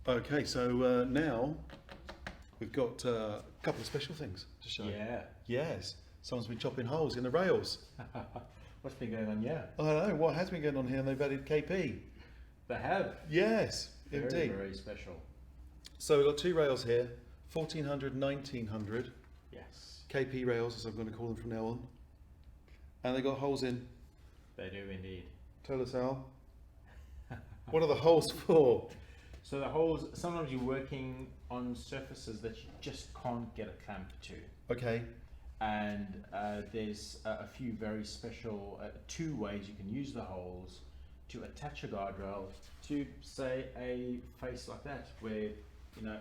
Okay, so now we've got a couple of special things to show. Yeah. Yes, someone's been chopping holes in the rails. What's been going on? Yeah. I don't know what has been going on here. They've added KP. They have. Yes, Very, indeed. very special. So we've got two rails here, 1400, 1900 Yes. KP rails, as I'm going to call them from now on. And they got holes in. They do indeed. Tell us, Al. What are the holes for? So the holes, sometimes you're working on surfaces that you just can't get a clamp to. Okay. And there's a few very special, two ways you can use the holes to attach a guardrail to, say, a face like that, where, you know,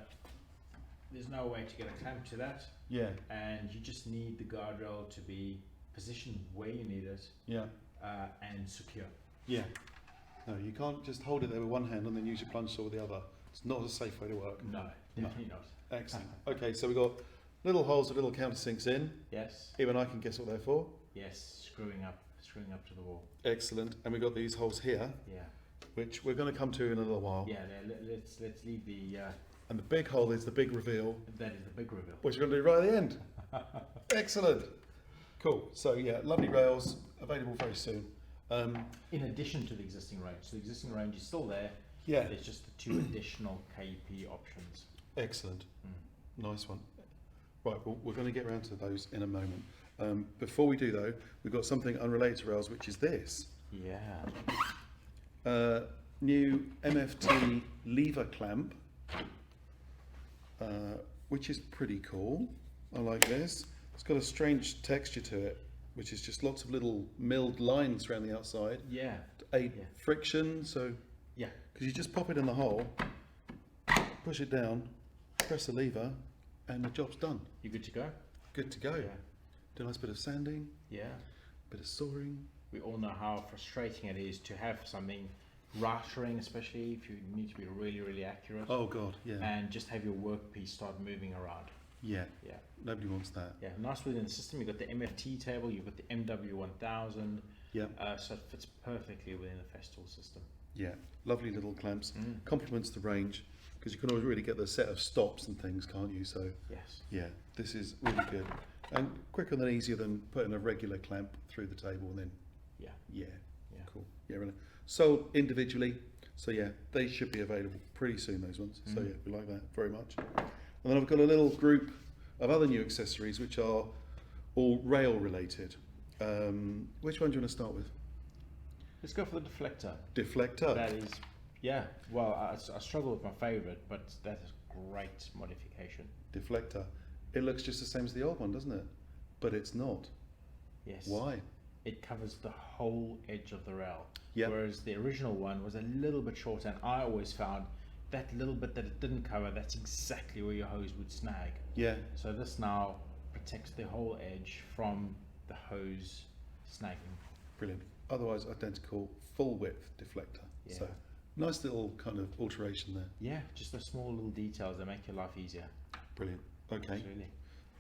there's no way to get a clamp to that. Yeah. And you just need the guardrail to be positioned where you need it. Yeah. And secure. Yeah. No, you can't just hold it there with one hand and then use your plunge saw with the other. It's not a safe way to work. No, definitely not. Excellent. Okay, so we've got little holes with little countersinks in. Yes. Even I can guess what they're for. Yes, screwing up to the wall. Excellent. And we've got these holes here, Yeah. which we're going to come to in a little while. Yeah. Let's leave the. And the big hole is the big reveal, That is the big reveal. which we're going to do right at the end. Excellent. Cool. So yeah, lovely rails available very soon. In addition to the existing range, so the existing range is still there. Yeah. But it's just the two additional KP options. Excellent. Nice one. Right, well, we're going to get around to those in a moment. Before we do though, we've got something unrelated to rails, which is this. Yeah. New Mft Lever Clamp, which is pretty cool. I like this. It's got a strange texture to it, which is just lots of little milled lines around the outside Yeah. to aid friction. So, Yeah. because you just pop it in the hole, push it down, press the lever, and the job's done. You good to go? Good to go. Yeah. Do a nice bit of sanding, Yeah. bit of sawing. We all know how frustrating it is to have something routering, especially if you need to be really, really accurate. Oh God, yeah, And just have your workpiece start moving around. yeah. Yeah. Nobody wants that. Yeah. Nice within the system. You've got the MFT table. You've got the MW1000. Yeah, So it fits perfectly within the Festool system. yeah. Lovely little clamps. Complements the range because you can always really get the set of stops and things, can't you? So Yes. yeah, this is really good and quicker than easier than putting a regular clamp through the table and then Yeah. yeah, Yeah. cool. Yeah, really. Sold individually, so yeah, they should be available pretty soon. Those ones. So yeah, we like that very much. And then I've got a little group of other new accessories which are all rail related. Which one do you want to start with? Let's go for the deflector. Deflector. That is, yeah. Well, I struggle with my favorite, but that is great modification. Deflector. It looks just the same as the old one, doesn't it? But it's not. Yes. Why? It covers the whole edge of the rail. Yep. Whereas the original one was a little bit shorter, and I always found that little bit that it didn't cover, that's exactly where your hose would snag. Yeah. So this now protects the whole edge from the hose snagging. Brilliant. Otherwise identical full width deflector. Yeah. So nice little kind of alteration there. Yeah, just the small little details that make your life easier. Brilliant. Okay. Absolutely.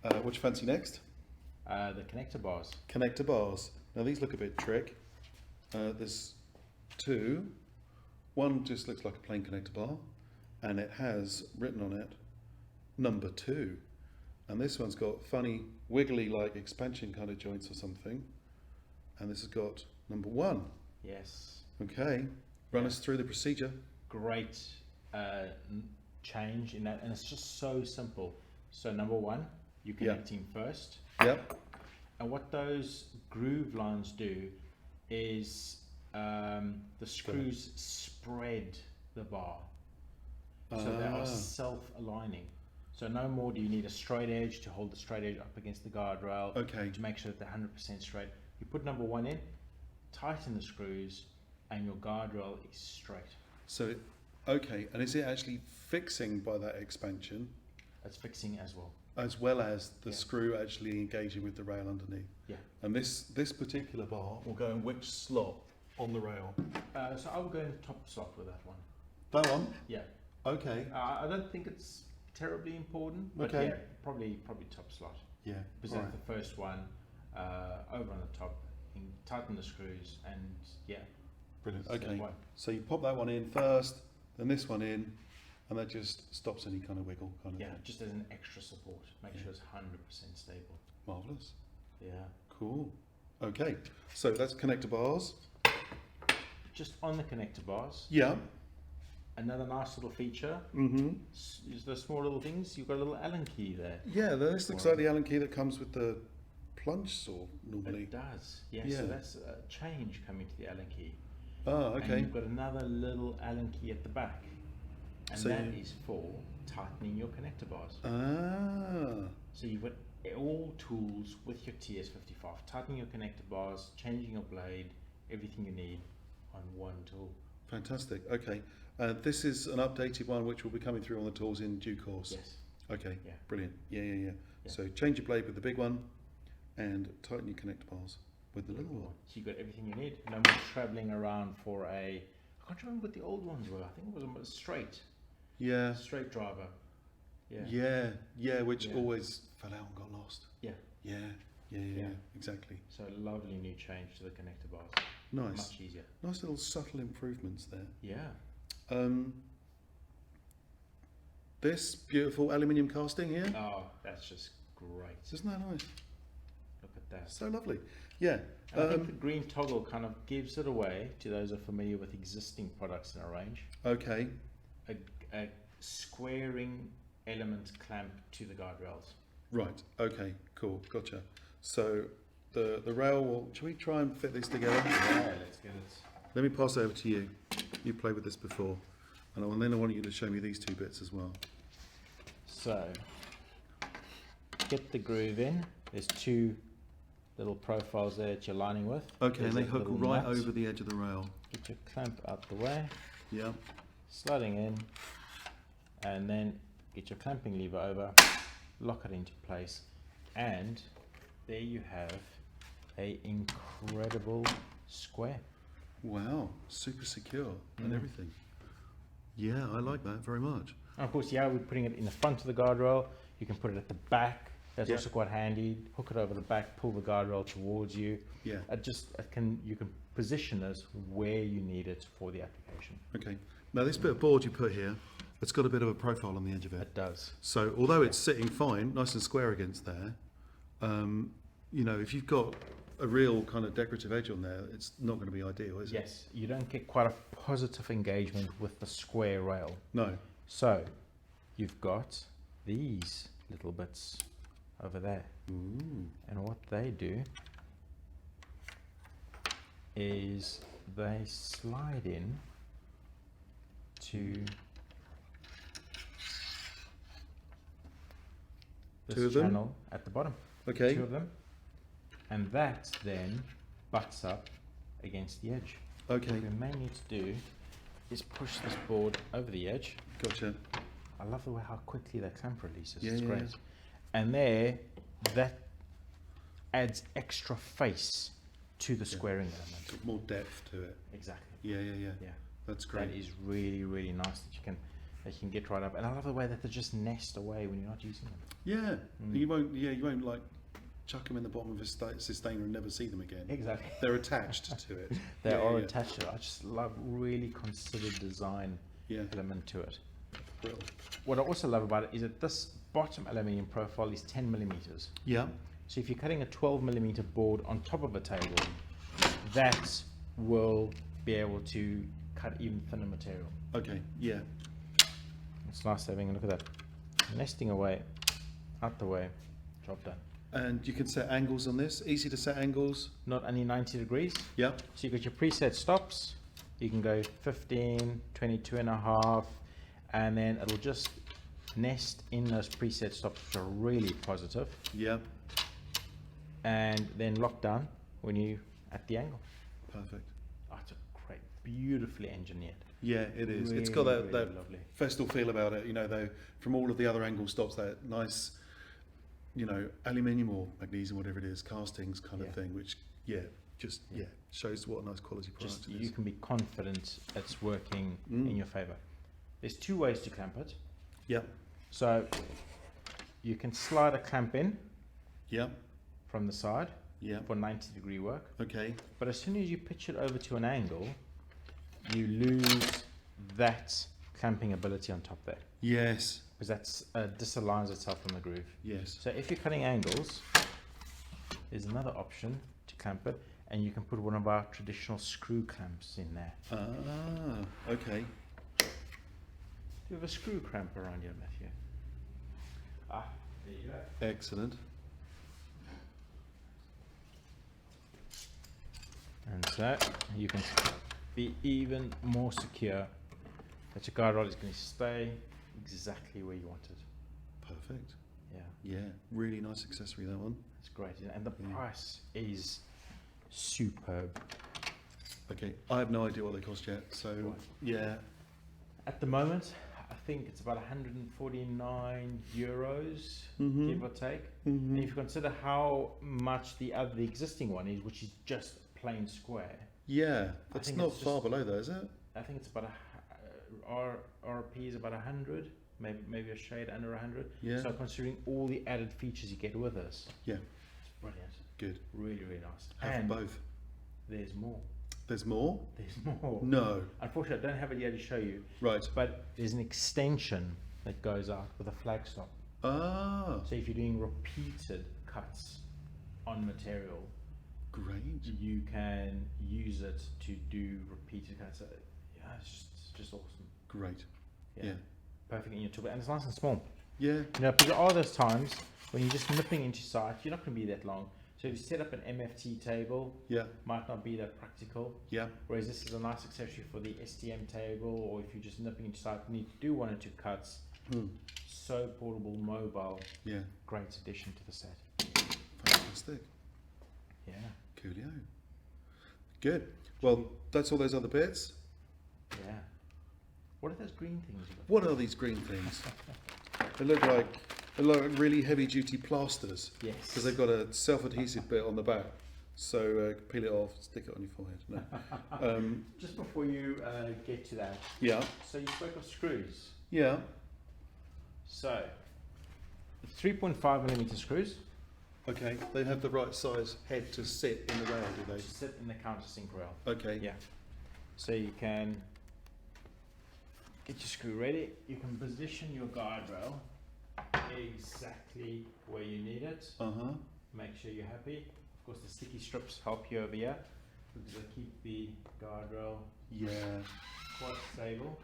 What do you fancy next? The connector bars. Connector bars. Now these look a bit trick. There's two. One just looks like a plain connector bar and it has written on it number 2. And this one's got funny wiggly like expansion kind of joints or something. And this has got number 1. Yes. Okay. Run us through the procedure. Great change in that, and it's just so simple. So number 1, you're connecting first. Yep. And what those groove lines do is the screws spread the bar. So they are self-aligning. So no more do you need a straight edge to hold the straight edge up against the guardrail. Okay. To make sure that they're 100% straight. You put number 1 in, tighten the screws, and your guardrail is straight. So, okay, and is it actually fixing by that expansion It's fixing as well as the Yeah. screw actually engaging with the rail underneath? Yeah. And this particular bar will go in which slot on the rail? So I will go in top slot with that one. That one? Yeah. Okay. I don't think it's terribly important, but Okay. yeah, probably top slot. Yeah. Because all that's right. the first one over on the top. You can tighten the screws and yeah. Brilliant. Step Okay. one. So you pop that one in first, then this one in, and that just stops any kind of wiggle kind of Yeah, thing. just as an extra support. Make Yeah. sure it's 100% stable. Marvellous. Yeah. Cool. Okay, so that's connector bars. Just on the connector bars, Yeah. another nice little feature Mm-hmm. is the small little things. You've got a little Allen key there. Yeah, this looks like the Allen key that comes with the plunge saw normally. It does. Yeah, Yeah. so that's a change coming to the Allen key. Ah, And okay. you've got another little Allen key at the back. And So that you- is for tightening your connector bars. Ah, So you've got all tools with your TS55, tightening your connector bars, changing your blade, everything you need on one tool. fantastic. Okay, this is an updated one which will be coming through on the tools in due course. Yes. Okay, Yeah. brilliant. Yeah. Yeah. So change your blade with the big one and tighten your connector bars with the little one. So you've got everything you need. No more traveling around for I can't remember what the old ones were. I think it was a straight Yeah, driver. Yeah. yeah, which Yeah. always fell out and got lost. Yeah. Yeah, exactly. So lovely new change to the connector bars. Nice. Much easier. Nice little subtle improvements there. Yeah. This beautiful aluminium casting here, Oh, that's just great. isn't that nice? Look at that. So lovely. Yeah. And I think the green toggle kind of gives it away to those who are familiar with existing products in our range. Okay. A squaring element clamp to the guardrails. Right. Okay. Cool. Gotcha. So the rail will. Shall we try and fit this together? Yeah, let's get it. Let me pass it over to you. You played with this before, and then I want you to show me these two bits as well. So, get the groove in. There's two little profiles there that you're lining with. Okay, There's and they a hook little right nut. over the edge of the rail. Get your clamp out the way, Yeah. sliding in, and then get your clamping lever over, lock it into place, and there you have a incredible square. Wow. Super secure and everything. Yeah, I like that very much. And of course, yeah, we're putting it in the front of the guardrail. You can put it at the back. That's Yeah. also quite handy. Hook it over the back, pull the guardrail towards you. Yeah. You can position it where you need it for the application. Okay. Now this bit of board you put here, it's got a bit of a profile on the edge of it. It does. So although it's sitting fine, nice and square against there, if you've got a real kind of decorative edge on there, it's not going to be ideal, is it? Yes, you don't get quite a positive engagement with the square rail. No. So you've got these little bits over there. Ooh. And what they do is they slide in to Two this of them? channel at the bottom. Okay. Two of them. And that then butts up against the edge. Okay. What we may need to do is push this board over the edge. Gotcha. I love the way how quickly that clamp releases. Yeah, it's yeah, great. yeah. And there, that adds extra face to the squaring element. More depth to it. Exactly. Yeah. Yeah. That's great. That is really, really nice that you can get right up. And I love the way that they just nest away when you're not using them. Yeah. Mm. You won't like chuck them in the bottom of a sustainer and never see them again. Exactly. They're attached to it. They Yeah, are yeah. attached to it. I just love really considered design Yeah. element to it. Brilliant. What I also love about it is that this bottom aluminium profile is 10 millimeters. Yeah. So if you're cutting a 12 millimeter board on top of a table, that will be able to cut even thinner material. Okay. Yeah. It's nice having a look at that. Nesting away, out the way, job done. And you can set angles on this. Easy to set angles. Not only 90 degrees. Yeah. So you've got your preset stops. You can go 15, 22 and a half, and then it'll just nest in those preset stops, which are really positive, Yeah. and then lock down when you at the angle. Perfect. Oh, it's a great, beautifully engineered. Yeah, it is. Really, It's got that really lovely. Festool feel about it, though, from all of the other angle stops, that nice, aluminium or magnesium, whatever it is, castings kind of Yeah. thing, which, shows what a nice quality product Just it you is. can be confident it's working in your favor. There's two ways to clamp it. Yeah, So you can slide a clamp in yeah, from the side yeah. for 90-degree work, Okay, but as soon as you pitch it over to an angle, you lose that clamping ability on top there, Yes. because that's disaligns itself from the groove. Yes. So if you're cutting angles, there's another option to clamp it, and you can put one of our traditional screw clamps in there. Ah, okay. Do you have a screw clamp around here, Matthew? Ah, there you go. Excellent. And so you can be even more secure that your guide rod is going to stay exactly where you want it. Perfect. Yeah, Yeah, really nice accessory, that one. it's great. And the Yeah. price is superb. Okay, I have no idea what they cost yet, so Right. yeah. At the moment, I think it's about 149 euros, Mhm. give or take. And if Mhm. you consider how much the existing one is, which is just plain square, Yeah, that's think not it's far just- below though, is it? I think it's about RP is about 100, maybe a shade under 100. Yeah. So considering all the added features you get with this, Yeah, it's brilliant. good. Really, really nice. Have And both. there's more. There's more? There's more. No. Unfortunately, I don't have it here to show you, Right. but there's an extension that goes out with a flag stop. Ah, So if you're doing repeated cuts on material, great. you can use it to do repeated cuts. Yeah, it's just awesome. Great. Yeah. Perfect in your tool, and it's nice and small. Yeah. You know, because there are those times when you're just nipping into sight, you're not going to be that long. So if you set up an MFT table, Yeah. might not be that practical. Yeah. Whereas this is a nice accessory for the STM table, or if you're just nipping into sight, you need to do 1 or 2 cuts. Hmm. So portable, mobile, Yeah. great addition to the set. Fantastic. Yeah. Coolio. Good. Well, that's all those other bits. Yeah. What are those green things? you got? What are these green things? They look like really heavy duty plasters Yes. because they've got a self-adhesive bit on the back. So peel it off, stick it on your forehead. No. Just before you get to that, Yeah. so you spoke of screws. Yeah. So, 3.5mm screws Okay. They have the right size head to sit in the rail, do they? to sit in the countersink rail. Okay. Yeah. So you can get your screw ready. You can position your guide rail exactly where you need it. Uh huh. Make sure you're happy. Of course, the sticky strips help you over here because they keep the guide rail Yeah. quite stable.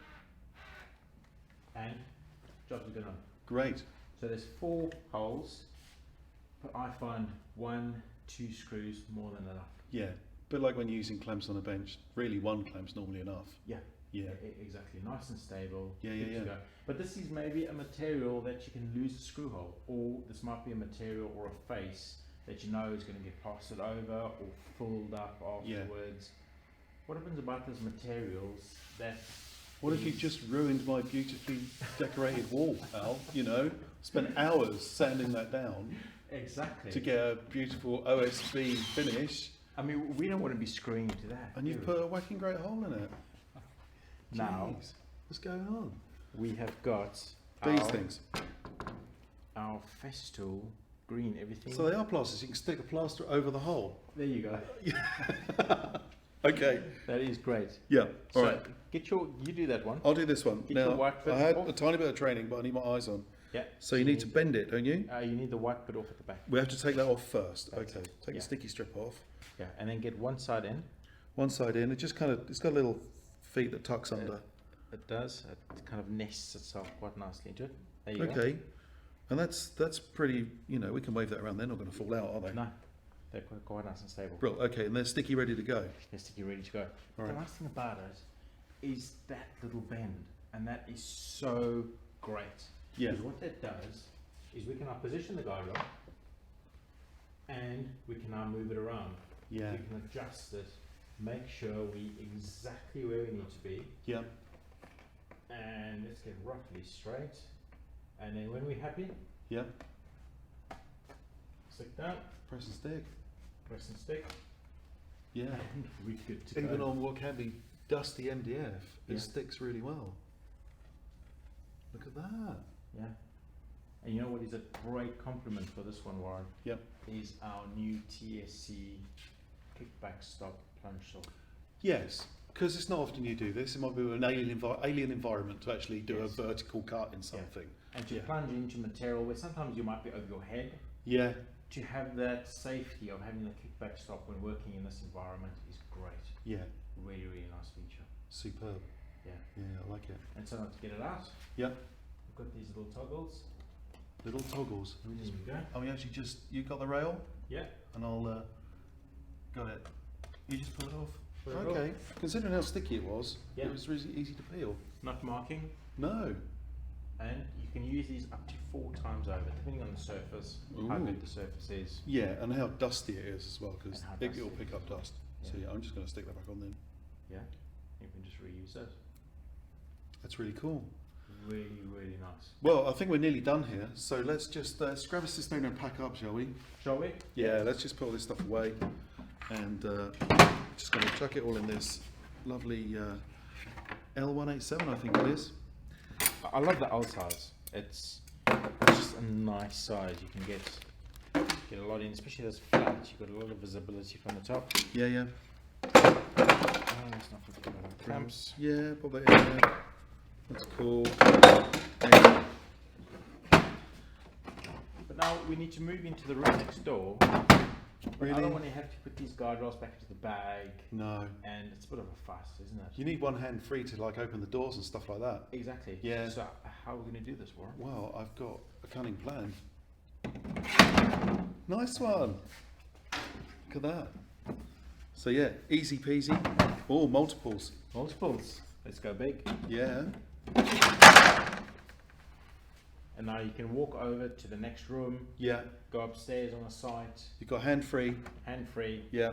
And job's good on. Great. So there's 4 holes, but I find 1, 2 screws more than enough. Yeah. Bit like when you're using clamps on a bench. Really, one clamp's normally enough. Yeah. Yeah. Exactly. Nice and stable. Yeah, good yeah, to yeah. go. But this is maybe a material that you can lose a screw hole, or this might be a material or a face that you know is going to get plastered over or filled up Yeah. afterwards. What happens about those materials that What if you just ruined my beautifully decorated wall, Al? You know, spent hours sanding that down exactly to get a beautiful OSB finish, I mean, we don't want to be screwing into that. and you've do we? put a whacking great hole in it. Now Jeez, what's going on? we have got These our, things. our Festool green everything. So they are plasters. You can stick a plaster over the hole. There you go. Okay. That is great. Yeah. All So right. you do that one. I'll do this one. Get your Now, white bit I had off. a tiny bit of training, but I need my eyes on. Yeah. So you need to bend it, don't you? You need the white bit off at the back. We have to take that off first. That's Okay. it. Take Yeah. the sticky strip off. Yeah, and then get one side in. One side in. It just it's got little feet that tucks under. It does. It kind of nests itself quite nicely into it. There you go. Okay. And that's pretty, we can wave that around. They're not going to fall out, are they? No, they're quite nice and stable. Brilliant. Okay, and they're sticky, ready to go. They're sticky, ready to go. Right. The nice thing about it is that little bend, and that is so great. Yeah. Because what that does is we can now position the guide rail, and we can now move it around. Yeah. We can adjust it, make sure we exactly where we need to be, Yeah. and let's get roughly straight. And then when we're happy, Yeah. stick down, Press and stick. press and stick, Yeah. and we're good to Even go. on what can be dusty MDF, it Yeah. sticks really well. Look at that. Yeah. And you know what is a great compliment for this one, Warren? Yep. Is our new TSC kickback stop plunge saw. Yes. because it's not often you do this. It might be an alien environment to actually do Yes. a vertical cut in something. And to Yeah. plunge into material where sometimes you might be over your head, Yeah, to have that safety of having the kickback stop when working in this environment is great. yeah, Really, really nice feature. superb. Yeah. Yeah, I like it. And so now to get it out, Yeah, we've got these little toggles. little toggles. Let me There just, we go. oh, you actually just, you got the rail, Yeah. and I'll, got it. You just pull it off. Pull it Okay, considering how sticky it was, Yeah. it was really easy to peel. Not marking. No. And you can use these up to 4 times over, depending on the surface, how Ooh. good the surface is. Yeah, and how dusty it is as well, because And how it dusty will it pick is. up dust. So Yeah. yeah, I'm just going to stick that back on then. Yeah. You can just reuse those. That's really cool. Really, really nice. Well, I think we're nearly done here, so let's just grab us this thing and pack up, shall we? Shall we? Yeah, let's just put all this stuff away, and just going to chuck it all in this lovely L187, I think it is. I love the L size. It's just a nice size. You can get a lot in, especially those flat. You've got a lot of visibility from the top. Yeah, yeah. Oh, let's not forget about the clamps. Yeah, put that in there. That's cool. Yeah. But now we need to move into the room next door. But I Really? don't want to have to put these guide rails back into the bag, No. and it's a bit of a fuss, isn't it? You need one hand free to like open the doors and stuff like that. Exactly. Yeah. So how are we going to do this, Warren? Well, I've got a cunning plan. Nice one. Look at that. So yeah, easy peasy. Oh, multiples. Multiples. Let's go big. Yeah. And now you can walk over to the next room, Yeah. go upstairs on the site, You've got hand free. hand free. Yeah.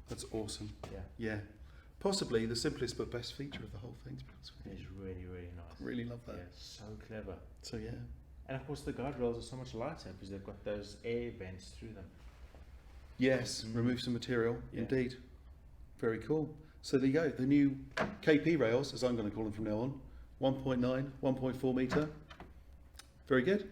That's awesome. Yeah. Yeah. Possibly the simplest but best feature of the whole thing, to be honest with you. It's really, really nice. Really love that. Yeah, so clever. So yeah. And of course the guide rails are so much lighter because they've got those air vents through them. Yes, remove some material, Yeah. indeed. Very cool. So there you go, the new KP rails, as I'm going to call them from now on, 1.9, 1.4 metre. Very good.